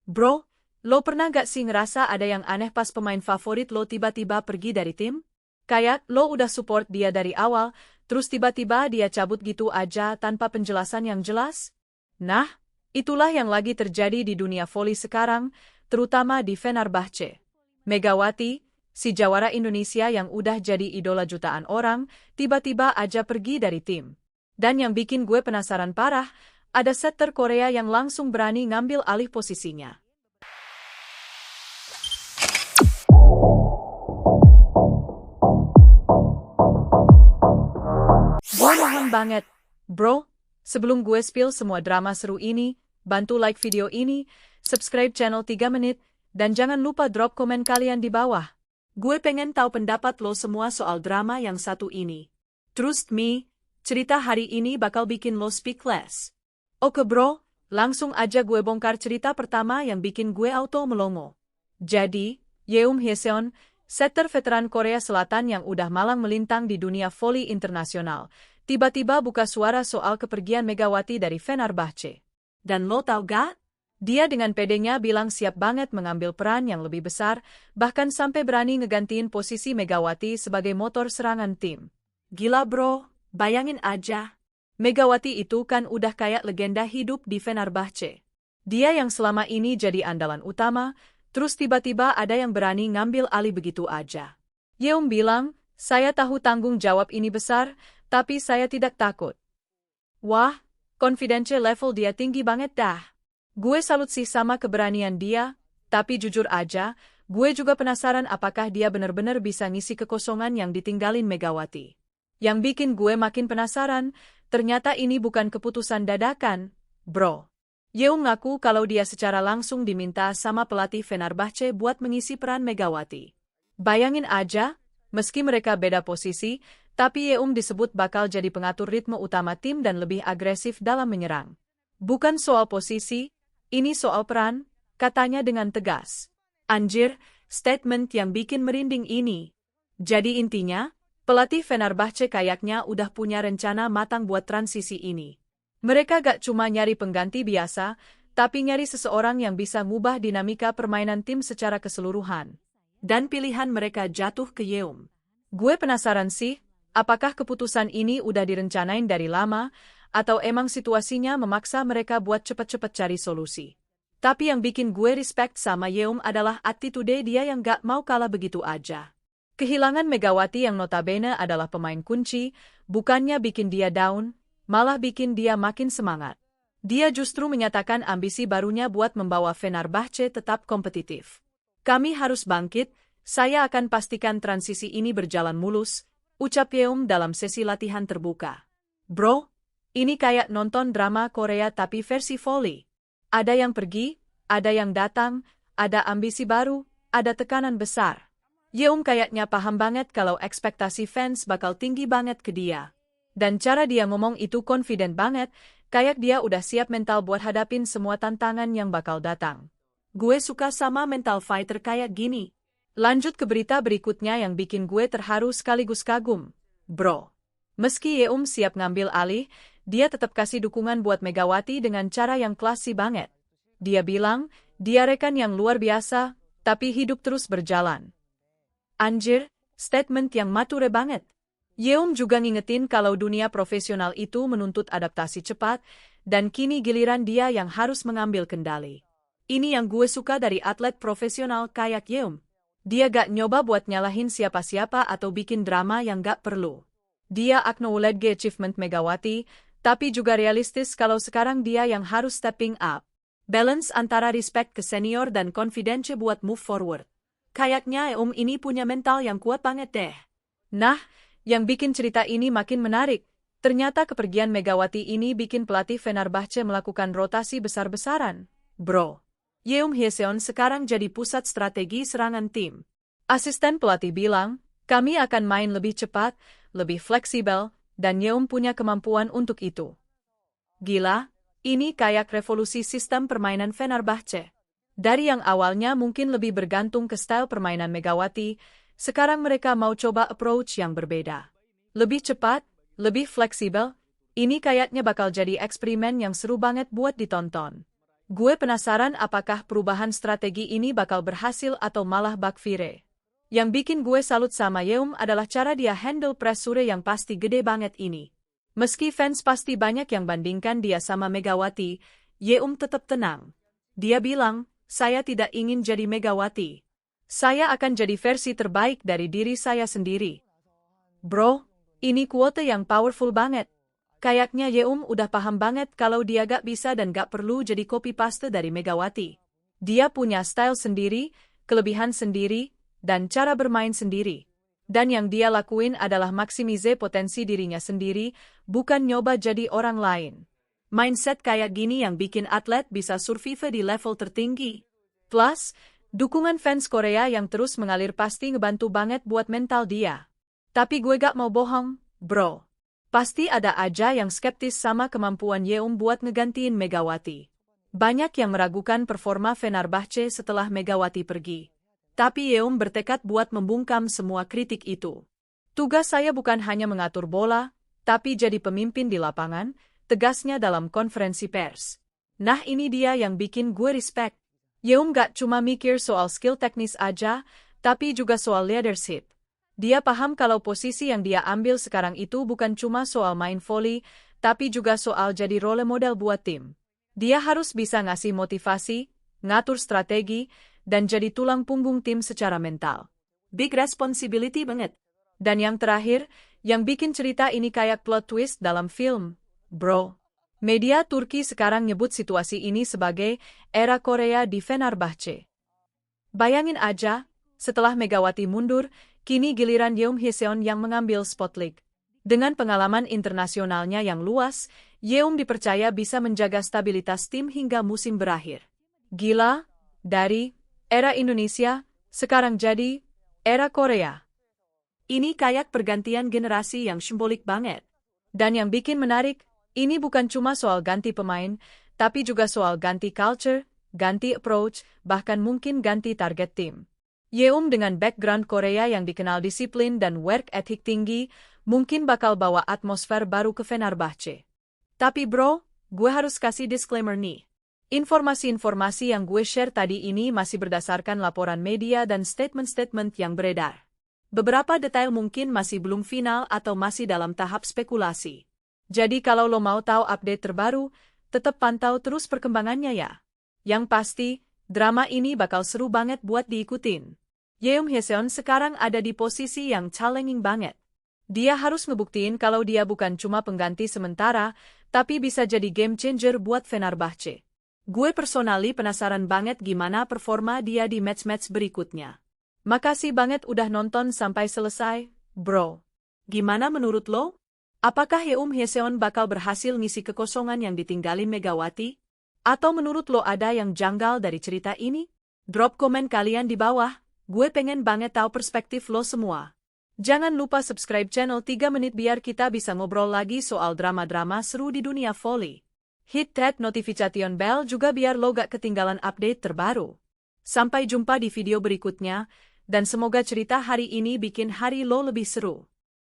Bro, lo pernah gak sih ngerasa ada yang aneh pas pemain favorit lo tiba-tiba pergi dari tim? Kayak lo udah support dia dari awal, terus tiba-tiba dia cabut gitu aja tanpa penjelasan yang jelas? Nah, itulah yang lagi terjadi di dunia voli sekarang, terutama di Fenerbahce. Megawati, si jawara Indonesia yang udah jadi idola jutaan orang, tiba-tiba aja pergi dari tim. Dan yang bikin gue penasaran parah, ada setter Korea yang langsung berani ngambil alih posisinya. Gue mohon banget, bro, sebelum gue spill semua drama seru ini, bantu like video ini, subscribe channel 3 menit, dan jangan lupa drop komen kalian di bawah. Gue pengen tahu pendapat lo semua soal drama yang satu ini. Trust me, cerita hari ini bakal bikin lo speechless. Oke bro, langsung aja gue bongkar cerita pertama yang bikin gue auto melongo. Jadi, Yeum Hyeseon, setter veteran Korea Selatan yang udah malang melintang di dunia voli internasional, tiba-tiba buka suara soal kepergian Megawati dari Fenerbahce. Dan lo tau gak? Dia dengan pedenya bilang siap banget mengambil peran yang lebih besar, bahkan sampai berani ngegantiin posisi Megawati sebagai motor serangan tim. Gila bro, bayangin aja. Megawati itu kan udah kayak legenda hidup di Fenerbahce. Dia yang selama ini jadi andalan utama, terus tiba-tiba ada yang berani ngambil alih begitu aja. Yeum bilang, saya tahu tanggung jawab ini besar, tapi saya tidak takut. Wah, confidence level dia tinggi banget dah. Gue salut sih sama keberanian dia, tapi jujur aja, gue juga penasaran apakah dia benar-benar bisa ngisi kekosongan yang ditinggalin Megawati. Yang bikin gue makin penasaran, ternyata ini bukan keputusan dadakan, bro. Yeung ngaku kalau dia secara langsung diminta sama pelatih Fenerbahce buat mengisi peran Megawati. Bayangin aja, meski mereka beda posisi, tapi Yeung disebut bakal jadi pengatur ritme utama tim dan lebih agresif dalam menyerang. Bukan soal posisi, ini soal peran, katanya dengan tegas. Anjir, statement yang bikin merinding ini. Jadi intinya, pelatih Fenerbahce kayaknya udah punya rencana matang buat transisi ini. Mereka gak cuma nyari pengganti biasa, tapi nyari seseorang yang bisa ngubah dinamika permainan tim secara keseluruhan. Dan pilihan mereka jatuh ke Yeum. Gue penasaran sih, apakah keputusan ini udah direncanain dari lama, atau emang situasinya memaksa mereka buat cepet-cepet cari solusi. Tapi yang bikin gue respect sama Yeum adalah attitude dia yang gak mau kalah begitu aja. Kehilangan Megawati yang notabene adalah pemain kunci, bukannya bikin dia down, malah bikin dia makin semangat. Dia justru menyatakan ambisi barunya buat membawa Fenerbahce tetap kompetitif. Kami harus bangkit, saya akan pastikan transisi ini berjalan mulus, ucap Yeum dalam sesi latihan terbuka. Bro, ini kayak nonton drama Korea tapi versi voli. Ada yang pergi, ada yang datang, ada ambisi baru, ada tekanan besar. Yeum kayaknya paham banget kalau ekspektasi fans bakal tinggi banget ke dia. Dan cara dia ngomong itu confident banget, kayak dia udah siap mental buat hadapin semua tantangan yang bakal datang. Gue suka sama mental fighter kayak gini. Lanjut ke berita berikutnya yang bikin gue terharu sekaligus kagum. Bro, meski Yeum siap ngambil alih, dia tetap kasih dukungan buat Megawati dengan cara yang klasi banget. Dia bilang, dia rekan yang luar biasa, tapi hidup terus berjalan. Anjir, statement yang mature banget. Yeum juga ngingetin kalau dunia profesional itu menuntut adaptasi cepat, dan kini giliran dia yang harus mengambil kendali. Ini yang gue suka dari atlet profesional kayak Yeum. Dia gak nyoba buat nyalahin siapa-siapa atau bikin drama yang gak perlu. Dia acknowledge achievement Megawati, tapi juga realistis kalau sekarang dia yang harus stepping up. Balance antara respect ke senior dan confidence buat move forward. Kayaknya Yeum ini punya mental yang kuat banget deh. Nah, yang bikin cerita ini makin menarik, ternyata kepergian Megawati ini bikin pelatih Fenerbahce melakukan rotasi besar-besaran. Bro, Yeum Hyeseon sekarang jadi pusat strategi serangan tim. Asisten pelatih bilang, kami akan main lebih cepat, lebih fleksibel, dan Yeum punya kemampuan untuk itu. Gila, ini kayak revolusi sistem permainan Fenerbahce. Dari yang awalnya mungkin lebih bergantung ke style permainan Megawati, sekarang mereka mau coba approach yang berbeda. Lebih cepat, lebih fleksibel, ini kayaknya bakal jadi eksperimen yang seru banget buat ditonton. Gue penasaran apakah perubahan strategi ini bakal berhasil atau malah backfire. Yang bikin gue salut sama Yeom adalah cara dia handle pressure yang pasti gede banget ini. Meski fans pasti banyak yang bandingkan dia sama Megawati, Yeom tetap tenang. Dia bilang, saya tidak ingin jadi Megawati. Saya akan jadi versi terbaik dari diri saya sendiri. Bro, ini quote yang powerful banget. Kayaknya Yeom udah paham banget kalau dia gak bisa dan gak perlu jadi copy-paste dari Megawati. Dia punya style sendiri, kelebihan sendiri, dan cara bermain sendiri. Dan yang dia lakuin adalah maksimize potensi dirinya sendiri, bukan nyoba jadi orang lain. Mindset kayak gini yang bikin atlet bisa survive di level tertinggi. Plus, dukungan fans Korea yang terus mengalir pasti ngebantu banget buat mental dia. Tapi gue gak mau bohong, bro. Pasti ada aja yang skeptis sama kemampuan Yeom buat ngegantiin Megawati. Banyak yang meragukan performa Fenerbahce setelah Megawati pergi. Tapi Yeom bertekad buat membungkam semua kritik itu. Tugas saya bukan hanya mengatur bola, tapi jadi pemimpin di lapangan, tegasnya dalam konferensi pers. Nah ini dia yang bikin gue respect. Yeom gak cuma mikir soal skill teknis aja, tapi juga soal leadership. Dia paham kalau posisi yang dia ambil sekarang itu bukan cuma soal main volley, tapi juga soal jadi role model buat tim. Dia harus bisa ngasih motivasi, ngatur strategi, dan jadi tulang punggung tim secara mental. Big responsibility banget. Dan yang terakhir, yang bikin cerita ini kayak plot twist dalam film, bro. Media Turki sekarang nyebut situasi ini sebagai era Korea di Fenerbahce. Bayangin aja, setelah Megawati mundur, kini giliran Yeom Hyeseon yang mengambil spotlight. Dengan pengalaman internasionalnya yang luas, Yeom dipercaya bisa menjaga stabilitas tim hingga musim berakhir. Gila, dari era Indonesia, sekarang jadi era Korea. Ini kayak pergantian generasi yang simbolik banget. Dan yang bikin menarik, ini bukan cuma soal ganti pemain, tapi juga soal ganti culture, ganti approach, bahkan mungkin ganti target tim. Yeom dengan background Korea yang dikenal disiplin dan work ethic tinggi, mungkin bakal bawa atmosfer baru ke Fenerbahce. Tapi bro, gue harus kasih disclaimer nih. Informasi-informasi yang gue share tadi ini masih berdasarkan laporan media dan statement-statement yang beredar. Beberapa detail mungkin masih belum final atau masih dalam tahap spekulasi. Jadi kalau lo mau tahu update terbaru, tetap pantau terus perkembangannya ya. Yang pasti, drama ini bakal seru banget buat diikutin. Yeom Hyeseon sekarang ada di posisi yang challenging banget. Dia harus ngebuktiin kalau dia bukan cuma pengganti sementara, tapi bisa jadi game changer buat Fenerbahce. Gue personally penasaran banget gimana performa dia di match-match berikutnya. Makasih banget udah nonton sampai selesai, bro. Gimana menurut lo? Apakah Yeom Hyeseon bakal berhasil ngisi kekosongan yang ditinggalin Megawati? Atau menurut lo ada yang janggal dari cerita ini? Drop komen kalian di bawah, gue pengen banget tahu perspektif lo semua. Jangan lupa subscribe channel 3 Menit biar kita bisa ngobrol lagi soal drama-drama seru di dunia volley. Hit that notification bell juga biar lo gak ketinggalan update terbaru. Sampai jumpa di video berikutnya, dan semoga cerita hari ini bikin hari lo lebih seru.